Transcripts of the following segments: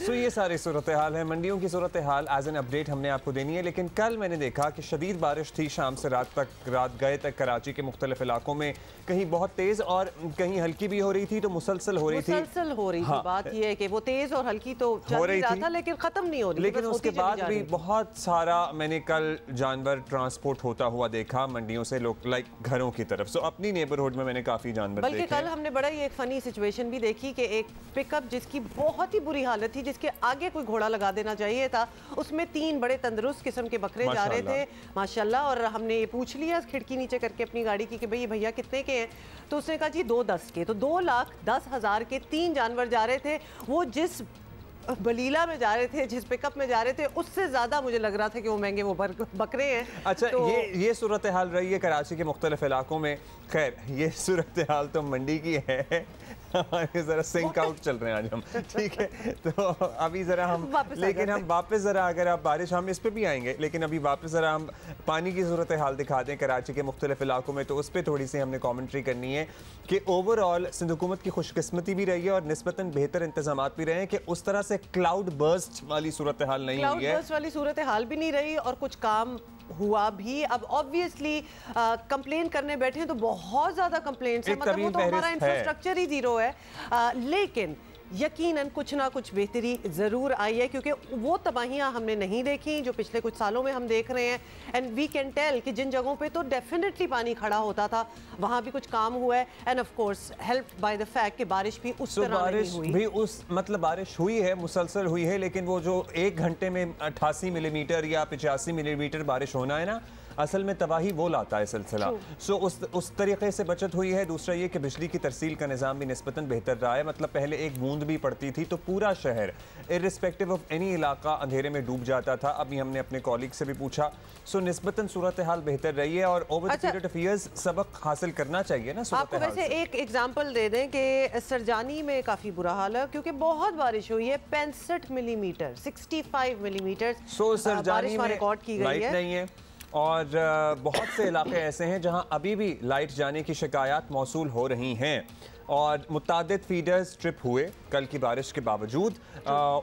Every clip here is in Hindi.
सो ये सारी सूरत हाल है। मंडियों की सूरत हाल एज एन अपडेट हमने आपको देनी है। लेकिन कल मैंने देखा कि शदीद बारिश थी शाम से रात गए तक कराची के मुख्तलिफ इलाकों में, कहीं बहुत तेज़ और कहीं हल्की भी हो रही थी, तो मुसलसल हो रही थी। हाँ, बात ये है कि वो तेज़ और हल्की तो हो रही रहा था लेकिन ख़त्म नहीं हो रही। लेकिन उसके बाद भी बहुत सारा मैंने कल जानवर ट्रांसपोर्ट होता हुआ देखा मंडियों से, लोग लाइक घरों की तरफ। सो अपनी नेबरहुड में मैंने काफ़ी जानवर देखे। बल्कि कल हमने बड़ा ही एक फ़नी सिचुएशन भी देखी कि एक पिकअप जिसकी बहुत ही बुरी हालत थी, जिसके आगे कोई घोड़ा लगा देना चाहिए था, उसमें 3 बड़े तंदुरुस्त किस्म के बकरे जा रहे थे माशाल्लाह। और हमने ये पूछ लिया खिड़की नीचे करके अपनी गाड़ी की कि भाई भैया कितने के हैं, तो उसने कहा जी 210 के। तो 2,10,000 के 3 जानवर जा रहे थे। वो जिस बलीला में जा रहे थे, जिस पिकअप में जा रहे थे, उससे ज़्यादा मुझे लग रहा था कि वो महंगे वो बकरे हैं। अच्छा, तो ये सूरत हाल रही है कराची के मुख्तलिफ इलाकों में। खैर, ये सूरत हाल तो मंडी की है। हमारे ज़रा सिंक आउट चल रहे हैं आज हम, ठीक है। तो अभी ज़रा हम वापस ज़रा, अगर आप बारिश, हम इस पर भी आएंगे, लेकिन अभी वापस ज़रा हम पानी की सूरत हाल दिखाते हैं कराची के मुख्तलिफ इलाकों में। तो उस पर थोड़ी सी हमने कॉमेंट्री करनी है कि ओवरऑल सिंध हुकूमत की खुशकिस्मती भी रही है और निस्बतन बेहतर इंतजाम भी रहे हैं कि उस तरह से क्लाउड बर्स्ट वाली सूरत हाल नहीं हुई है। क्लाउड बर्स्ट वाली सूरत हाल भी नहीं रही और कुछ काम हुआ भी। अब ऑब्वियसली कंप्लेन करने बैठे हैं तो बहुत ज्यादा कंप्लेंट्स हैं, मतलब वो तो हमारा इंफ्रास्ट्रक्चर ही जीरो है। लेकिन यकीनन कुछ ना कुछ बेहतरी ज़रूर आई है, क्योंकि वो तबाहियां हमने नहीं देखी जो पिछले कुछ सालों में हम देख रहे हैं। एंड वी कैन टेल कि जिन जगहों पे तो डेफिनेटली पानी खड़ा होता था वहाँ भी कुछ काम हुआ है। End of course help by the fact कि बारिश भी उस तरह नहीं हुई। भी उस मतलब बारिश हुई है, मुसलसल हुई है, लेकिन वो जो 1 घंटे में 88 मिलीमीटर या 85 मिलीमीटर बारिश होना है ना, असल में तबाही वो लाता है सिलसिला। सो उस तरीके से बचत हुई है। दूसरा ये कि बिजली की तरसील का निज़ाम भी निस्बतन बेहतर रहा है। मतलब पहले एक बूंद भी पड़ती थी तो पूरा शहर इर्रिस्पेक्टिव ऑफ एनी इलाका अंधेरे में डूब जाता था। अभी हमने अपने कॉलीग से भी पूछा, सो निस्बतन सूरत हाल बेहतर रही है और over the period of years सबक हासिल करना चाहिए ना। आपको वैसे एक एग्जांपल दे दें कि सरजानी में काफ़ी बुरा हाल है, क्योंकि बहुत बारिश हुई है, 65 मिलीमीटर 65 मिलीमीटर सरजानी में रिकॉर्ड की गई है। और बहुत से इलाके ऐसे हैं जहां अभी भी लाइट जाने की शिकायत मौसूल हो रही हैं और मुतादिद फीडर्स ट्रिप हुए कल की बारिश के बावजूद।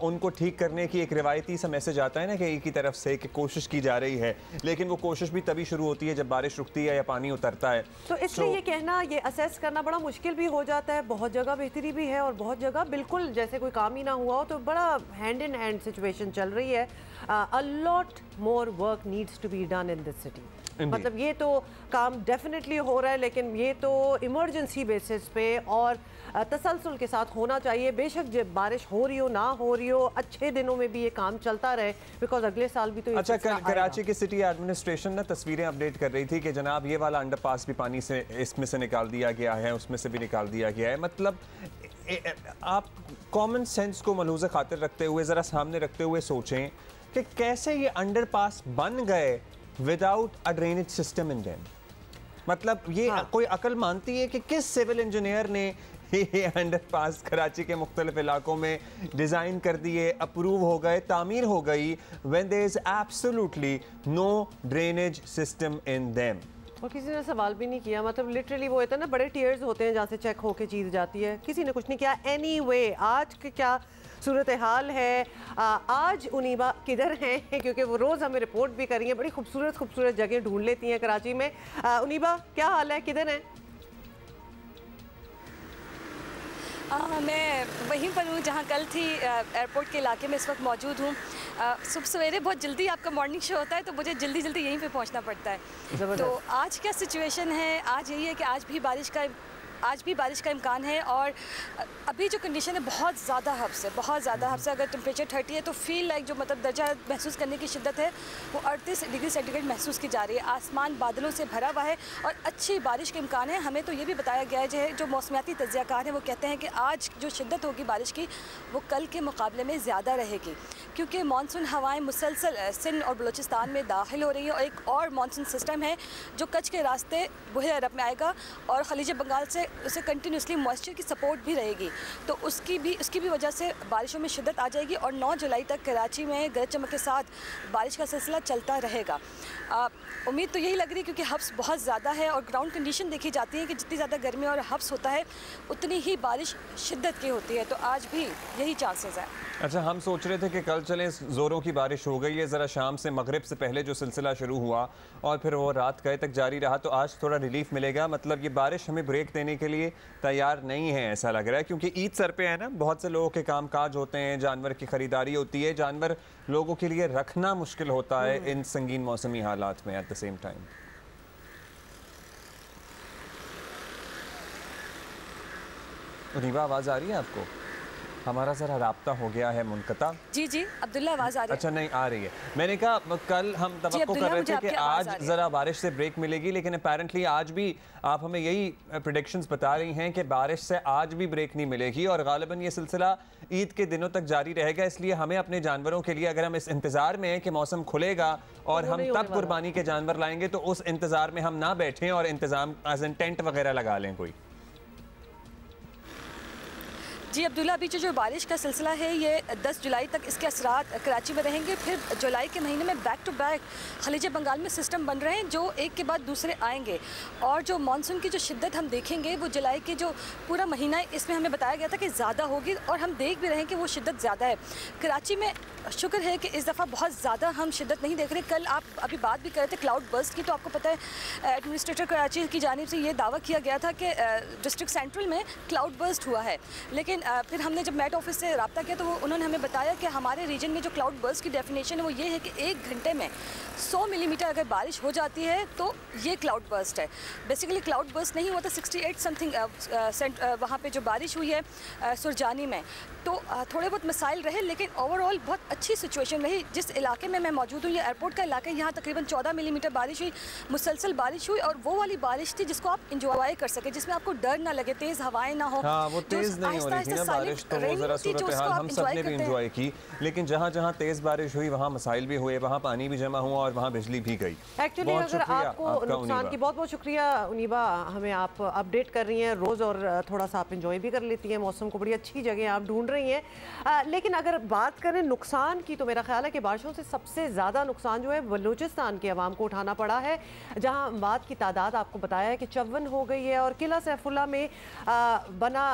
उनको ठीक करने की एक रिवायती सा मैसेज आता है ना कि एक की तरफ से कि कोशिश की जा रही है, लेकिन वो कोशिश भी तभी शुरू होती है जब बारिश रुकती है या पानी उतरता है। तो इसलिए ये कहना, ये असेस करना बड़ा मुश्किल भी हो जाता है। बहुत जगह बेहतरी भी है और बहुत जगह बिल्कुल जैसे कोई काम ही ना हुआ हो। तो बड़ा हैंड इन हैंड सिचुएशन चल रही है। A lot more work needs to be done in this city. मतलब ये तो काम डेफिनेटली हो रहा है, लेकिन ये तो इमरजेंसी बेसिस पे और तसलसल के साथ होना चाहिए। बेशक जब बारिश हो रही हो, ना हो रही हो, अच्छे दिनों में भी ये काम चलता रहे, बिकॉज अगले साल भी तो ये अच्छा, कराची की सिटी एडमिनिस्ट्रेशन ना तस्वीरें अपडेट कर रही थी कि जनाब ये वाला अंडरपास भी पानी से इसमें से निकाल दिया गया है, उसमें से भी निकाल दिया गया है। मतलब आप कॉमन सेंस को मलूज़ खातिर रखते हुए, ज़रा सामने रखते हुए सोचें कि कैसे ये अंडरपास बन गए without a drainage system in them. मतलब ये कोई अकल मानती है कि किस सिविल इंजीनियर ने ये अंडरपास कराची के मुख्तलिफ इलाकों में डिज़ाइन कर दिए, अप्रूव हो गए, तामीर हो गई, when there is absolutely no drainage system in them. और किसी ने सवाल भी नहीं किया। मतलब लिटरली वो होता है ना, बड़े टीयर्स होते हैं जहाँ से चेक होके चीज़ जाती है, किसी ने कुछ नहीं किया। एनीवे, आज के क्या सूरत हाल है, आज उनीबा किधर हैं, क्योंकि वो रोज़ हमें रिपोर्ट भी करी है, बड़ी खूबसूरत जगह ढूंढ लेती हैं कराची में। उनीबा, क्या हाल है, किधर हैं? मैं वहीं पर हूँ जहाँ कल थी, एयरपोर्ट के इलाके में इस वक्त मौजूद हूँ। सुबह सवेरे बहुत जल्दी आपका मॉर्निंग शो होता है तो मुझे जल्दी यहीं पे पहुँचना पड़ता है। तो आज क्या सिचुएशन है, आज यही है कि आज भी बारिश का इम्कान है। और अभी जो कंडीशन है बहुत ज़्यादा हब्स है। अगर टेम्परेचर 30 है तो फील लाइक जो मतलब दर्जा महसूस करने की शिद्दत है वो 38 डिग्री सेंटीग्रेड महसूस की जा रही है। आसमान बादलों से भरा हुआ है और अच्छी बारिश का इम्कान है। हमें तो ये भी बताया गया है, जो मौसमियाती तज्ज़ियाकार हैं वो कहते हैं कि आज जो शिद्दत होगी बारिश की वो कल के मुकाबले में ज़्यादा रहेगी, क्योंकि मानसून हवाएँ मुसलसल सिंध और बलूचिस्तान में दाखिल हो रही हैं। और एक और मानसून सिस्टम है जो कच्छ के रास्ते बुहे अरब में आएगा और खलीज बंगाल से उसे कंटिन्यूसली मॉइस्चर की सपोर्ट भी रहेगी, तो उसकी भी वजह से बारिशों में शिद्दत आ जाएगी और 9 जुलाई तक कराची में गरज चमक के साथ बारिश का सिलसिला चलता रहेगा। उम्मीद तो यही लग रही है क्योंकि हब्स बहुत ज़्यादा है और ग्राउंड कंडीशन देखी जाती है कि जितनी ज़्यादा गर्मी और हब्स होता है उतनी ही बारिश शिद्दत की होती है, तो आज भी यही चांसेस है। अच्छा, हम सोच रहे थे कि कल चले, ज़ोरों की बारिश हो गई है, ज़रा शाम से मगरिब से पहले जो सिलसिला शुरू हुआ और फिर वो रात गए तक जारी रहा, तो आज थोड़ा रिलीफ मिलेगा। मतलब ये बारिश हमें ब्रेक देने के लिए तैयार नहीं है ऐसा लग रहा है, क्योंकि ईद सर पे है ना, बहुत से लोगों के कामकाज होते हैं, जानवर की ख़रीदारी होती है, जानवर लोगों के लिए रखना मुश्किल होता है इन संगीन मौसमी हालात में at the same time. Rewa, आवाज़ आ रही है आपको? हमारा ज़रा राब्ता हो गया है मुनक़ता। जी अब्दुल्ला, आवाज़ आ रही है? अच्छा, नहीं आ रही है। मैंने कहा कल हम तवक्को कर रहे थे कि आज ज़रा बारिश से ब्रेक मिलेगी, लेकिन अपेरेंटली आज भी आप हमें यही प्रेडिक्शंस बता रही हैं कि बारिश से आज भी ब्रेक नहीं मिलेगी और गालिबन ये सिलसिला ईद के दिनों तक जारी रहेगा। इसलिए हमें अपने जानवरों के लिए, अगर हम इस इंतज़ार में हैं कि मौसम खुलेगा और हम तब कुर्बानी के जानवर लाएंगे, तो उस इंतज़ार में हम ना बैठें और इंतज़ाम एज एन टेंट वगैरह लगा लें कोई। जी अब्दुल्ला, अभी जो बारिश का सिलसिला है ये 10 जुलाई तक इसके असरात कराची में रहेंगे। फिर जुलाई के महीने में बैक टू बैक खलीज बंगाल में सिस्टम बन रहे हैं जो एक के बाद दूसरे आएंगे और जो मानसून की जो शिद्दत हम देखेंगे वो जुलाई के जो पूरा महीना है इसमें हमें बताया गया था कि ज़्यादा होगी और हम देख भी रहे हैं कि वो शिद्दत ज़्यादा है। कराची में शुक्र है कि इस दफ़ा बहुत ज़्यादा हम शिद्दत नहीं देख रहे। कल आप अभी बात भी कर रहे थे क्लाउड बर्स्ट की, तो आपको पता है एडमिनिस्ट्रेटर कराची की जानिब से ये दावा किया गया था कि डिस्ट्रिक्ट सेंट्रल में क्लाउड बर्स्ट हुआ है, लेकिन फिर हमने जब मेट ऑफिस से रब्ता किया तो उन्होंने हमें बताया कि हमारे रीजन में जो क्लाउड बर्स्ट की डेफिनेशन है वो ये है कि 1 घंटे में 100 मिलीमीटर अगर बारिश हो जाती है तो ये क्लाउड बर्स्ट है। बेसिकली क्लाउड बर्स्ट नहीं हुआ था 68 समथिंग वहाँ पे जो बारिश हुई है सुरजानी में, तो थोड़े बहुत मसाइल रहे, लेकिन ओवरऑल बहुत अच्छी सिचुएशन रही। जिस इलाके में मैं मौजूद हूँ, ये एयरपोर्ट का इलाका है, यहाँ तकरीबन 14 मिलीमीटर बारिश हुई, मुसलसल बारिश हुई और वो वाली बारिश थी जिसको आप इंजॉय कर सके, जिसमें आपको डर ना लगे, तेज़ हवाएं ना हो। हाँ, वो तेज़ नहीं हो रही थी ना बारिश, तो वो ज़रा सूरत हाल हम सब ने भी इंजॉय की, लेकिन जहाँ जहाँ तेज़ बारिश हुई वहाँ मसाइल भी हुए, वहाँ पानी भी जमा हुआ और वहाँ बिजली भी गई। एक्चुअली अगर आपको नुकसान की बहुत बहुत शुक्रिया उनीबा, हमें आप अपडेट कर रही हैं रोज़ और थोड़ा सा आप इंजॉय भी कर लेती हैं मौसम को, बड़ी अच्छी जगह आप ढूंढ रही हैं। लेकिन अगर बात करें नुकसान की तो मेरा ख्याल है कि बारिशों से सबसे ज़्यादा नुकसान जो है बलूचिस्तान के अवाम को उठाना पड़ा है, जहां अमवात की तादाद आपको बताया है कि 54 हो गई है और किला सैफुल्ला में बना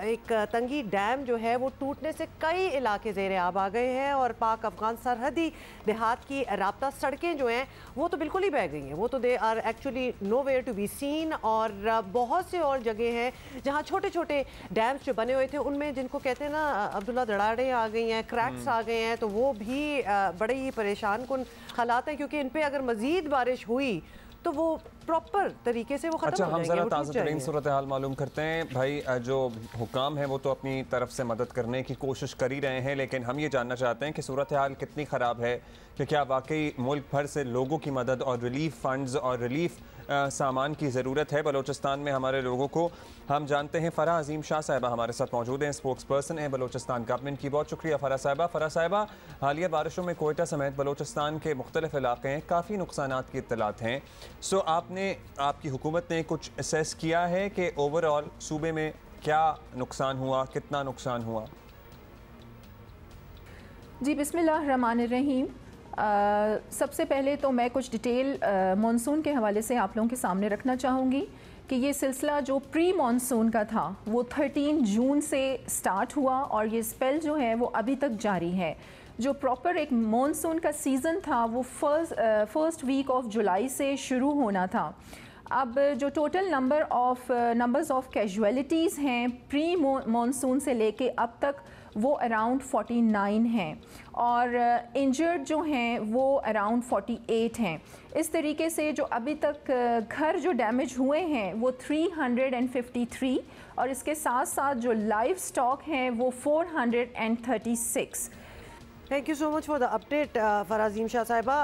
एक तंगी डैम जो है वो टूटने से कई इलाके ज़ेरे आब आ गए हैं और पाक अफगान सरहदी देहात की राब्ता सड़कें जो हैं वो तो बिल्कुल ही बह गई हैं, वो तो they are actually nowhere to be seen. और बहुत से और जगह हैं जहाँ छोटे छोटे डैम्स जो बने हुए थे उनमें जिनको कहते हैं ना अब्दुल्ला दरारें आ गई हैं, क्रैक्स आ गए हैं, तो वो भी बड़े ही परेशान कुन हालात हैं क्योंकि इन पर अगर मज़ीद बारिश हुई तो वो प्रॉपर तरीके से वो खत्म हो जाएंगे। हम जरा ताज़ा तरीन सूरत हाल मालूम करते हैं। भाई, जो हुकाम है वो तो अपनी तरफ से मदद करने की कोशिश कर ही रहे हैं, लेकिन हम ये जानना चाहते हैं कि सूरत हाल कितनी ख़राब है, कि क्या वाकई मुल्क भर से लोगों की मदद और रिलीफ फंड्स और रिलीफ सामान की ज़रूरत है बलूचिस्तान में हमारे लोगों को। हम जानते हैं फ़राह अजीम शाह साहिबा हमारे साथ मौजूद हैं, स्पोक्स पर्सन हैं बलूचिस्तान गवर्नमेंट की। बहुत शुक्रिया फ़राह साहिबा। फ़राह साहिबा, हालिया बारिशों में कोयटा समेत बलूचिस्तान के मुख्तलिफ इलाके हैं, काफ़ी नुकसानात की इत्तलात हैं। सो आपकी हुकूमत ने कुछ असेस किया है कि ओवरऑल सूबे में क्या नुकसान हुआ, कितना नुकसान हुआ? जी बिस्मिल्लाह रहमान रहीम। सबसे पहले तो मैं कुछ डिटेल मानसून के हवाले से आप लोगों के सामने रखना चाहूँगी कि ये सिलसिला जो प्री मानसून का था वो 13 जून से स्टार्ट हुआ और ये स्पेल जो है वो अभी तक जारी है। जो प्रॉपर एक मानसून का सीज़न था वो फर्स्ट वीक ऑफ जुलाई से शुरू होना था। अब जो टोटल नंबर्स ऑफ कैजुअलिटीज़ हैं प्री मानसून से लेके अब तक वो अराउंड 49 हैं और इंजर्ड जो हैं वो अराउंड 48 हैं। इस तरीके से जो अभी तक घर जो डैमेज हुए हैं वो 353 और इसके साथ साथ जो लाइव स्टॉक हैं वो 436। Thank you so much for the update Farah Azeem Shah Sahiba.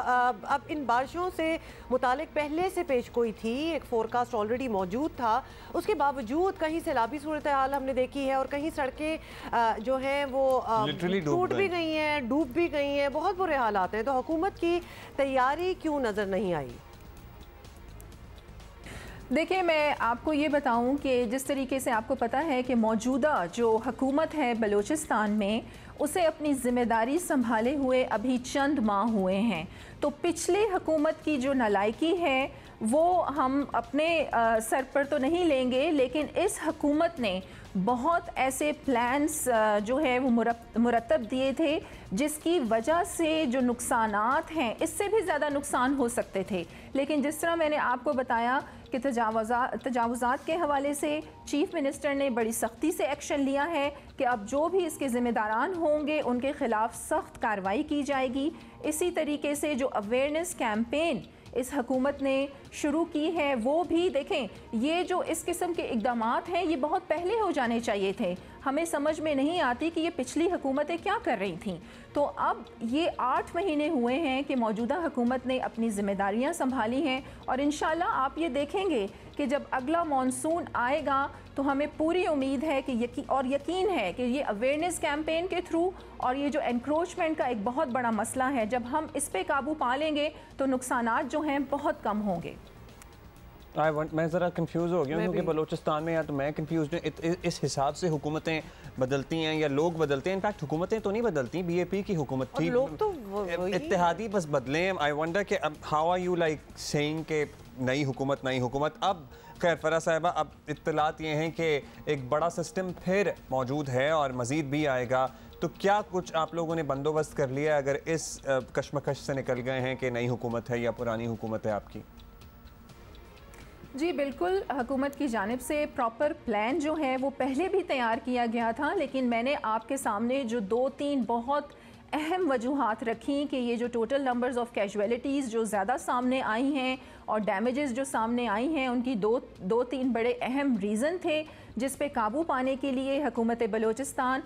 अब इन बारिशों से मुतालिक पहले से पेश गोई थी, एक फोरकास्ट ऑलरेडी मौजूद था, उसके बावजूद कहीं सैलाबी सूरत हाल हमने देखी है और कहीं सड़कें जो हैं वो टूट भी गई हैं, डूब भी गई हैं, बहुत बुरे हालात हैं। तो हुकूमत की तैयारी क्यों नज़र नहीं आई? देखिए, मैं आपको ये बताऊं कि जिस तरीके से आपको पता है कि मौजूदा जो हुकूमत है बलूचिस्तान में, उसे अपनी ज़िम्मेदारी संभाले हुए अभी चंद माह हुए हैं, तो पिछली हुकूमत की जो नालायकी है वो हम अपने सर पर तो नहीं लेंगे, लेकिन इस हुकूमत ने बहुत ऐसे प्लान्स जो है वो मुरतब दिए थे जिसकी वजह से जो नुकसानात हैं इससे भी ज़्यादा नुकसान हो सकते थे। लेकिन जिस तरह मैंने आपको बताया कि तजावुज़ात के हवाले से चीफ मिनिस्टर ने बड़ी सख्ती से एक्शन लिया है कि अब जो भी इसके ज़िम्मेदारान होंगे उनके ख़िलाफ़ सख्त कार्रवाई की जाएगी। इसी तरीके से जो अवेयरनेस कैंपेन इस हुकूमत ने शुरू की है वो भी देखें, ये जो इस किस्म के इक़दामात हैं ये बहुत पहले हो जाने चाहिए थे। हमें समझ में नहीं आती कि ये पिछली हुकूमतें क्या कर रही थीं। तो अब ये 8 महीने हुए हैं कि मौजूदा हुकूमत ने अपनी ज़िम्मेदारियां संभाली हैं और इंशाल्लाह आप ये देखेंगे कि जब अगला मॉनसून आएगा तो हमें पूरी उम्मीद है कि यकीन है कि ये अवेयरनेस कैंपेन के थ्रू और ये जो एनक्रोचमेंट का एक बहुत बड़ा मसला है, जब हम इस पे काबू पा लेंगे तो नुकसानात जो हैं बहुत कम होंगे। मैं ज़रा कंफ्यूज हो गया हूँ क्योंकि बलूचिस्तान में, या तो मैं कंफ्यूज हूँ, इस हिसाब से हुकूमतें बदलती हैं या लोग बदलते हैं। इनफैक्ट हुकूमतें तो नहीं बदलती, बीएपी की हुकूमत थी, लोग तो इत्तेहादी बस बदले। आई वंडर कि अब how are you like saying के नई हुकूमत। अब खैर फरा साहिबा, अब इत्तलात ये हैं कि एक बड़ा सिस्टम फिर मौजूद है और मज़ीद भी आएगा, तो क्या कुछ आप लोगों ने बंदोबस्त कर लिया अगर इस कशमकश से निकल गए हैं कि नई हुकूमत है या पुरानी हुकूमत है आपकी? जी बिल्कुल, हुकूमत की जानिब से प्रॉपर प्लान जो है वो पहले भी तैयार किया गया था, लेकिन मैंने आपके सामने जो 2-3 बहुत अहम वजूहात रखी कि ये जो टोटल नंबर्स ऑफ़ कैजुअलिटीज़ जो ज़्यादा सामने आई हैं और डैमेजेस जो सामने आई हैं, उनकी दो तीन बड़े अहम रीज़न थे जिस पे काबू पाने के लिए हुकूमत बलूचिस्तान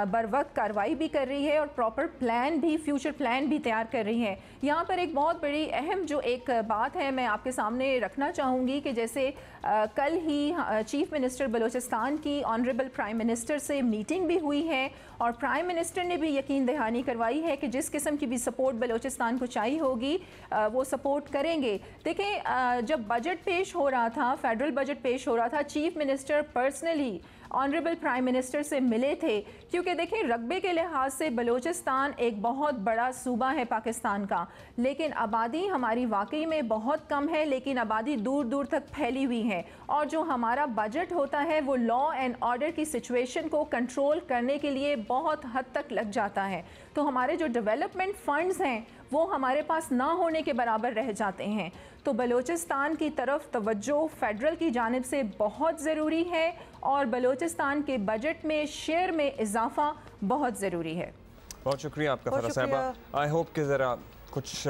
बर वक्त कार्रवाई भी कर रही है और प्रॉपर प्लान भी, फ्यूचर प्लान भी तैयार कर रही है। यहाँ पर एक बहुत बड़ी अहम जो एक बात है मैं आपके सामने रखना चाहूँगी कि जैसे कल ही चीफ मिनिस्टर बलूचिस्तान की ऑनरेबल प्राइम मिनिस्टर से मीटिंग भी हुई है और प्राइम मिनिस्टर ने भी यकीन दहानी करवाई है कि जिस किस्म की भी सपोर्ट बलूचिस्तान को चाहिए होगी वो सपोर्ट करेंगे। देखें, जब बजट पेश हो रहा था, फेडरल बजट पेश हो रहा था, chief minister personally honourable prime minister से मिले थे, क्योंकि देखें रकबे के लिहाज से बलूचिस्तान एक बहुत बड़ा सूबा है पाकिस्तान का, लेकिन आबादी हमारी वाकई में बहुत कम है, लेकिन आबादी दूर दूर तक फैली हुई है और जो हमारा बजट होता है वो लॉ एंड ऑर्डर की सिचुएशन को कंट्रोल करने के लिए बहुत हद तक लग जाता है। तो हमारे जो डेवलपमेंट फंड्स हैं वो हमारे पास ना होने के बराबर रह जाते हैं। तो बलूचिस्तान की तरफ तवज्जो फेडरल की जानिब से बहुत ज़रूरी है और बलूचिस्तान के बजट में शेयर में इजाफा बहुत ज़रूरी है। बहुत शुक्रिया आपका फरा साहिबा। आई होप कि ज़रा कुछ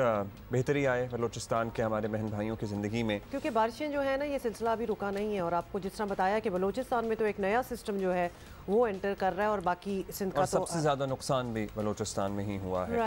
बेहतरी आए बलूचिस्तान के हमारे बहन भाइयों की ज़िंदगी में, क्योंकि बारिशें जो है ना, ये सिलसिला अभी रुका नहीं है और आपको जिस तरह बताया कि बलूचिस्तान में तो एक नया सिस्टम जो है वो एंटर कर रहा है और बाकी सिंध का सबसे ज़्यादा नुकसान भी बलूचिस्तान में ही हुआ है।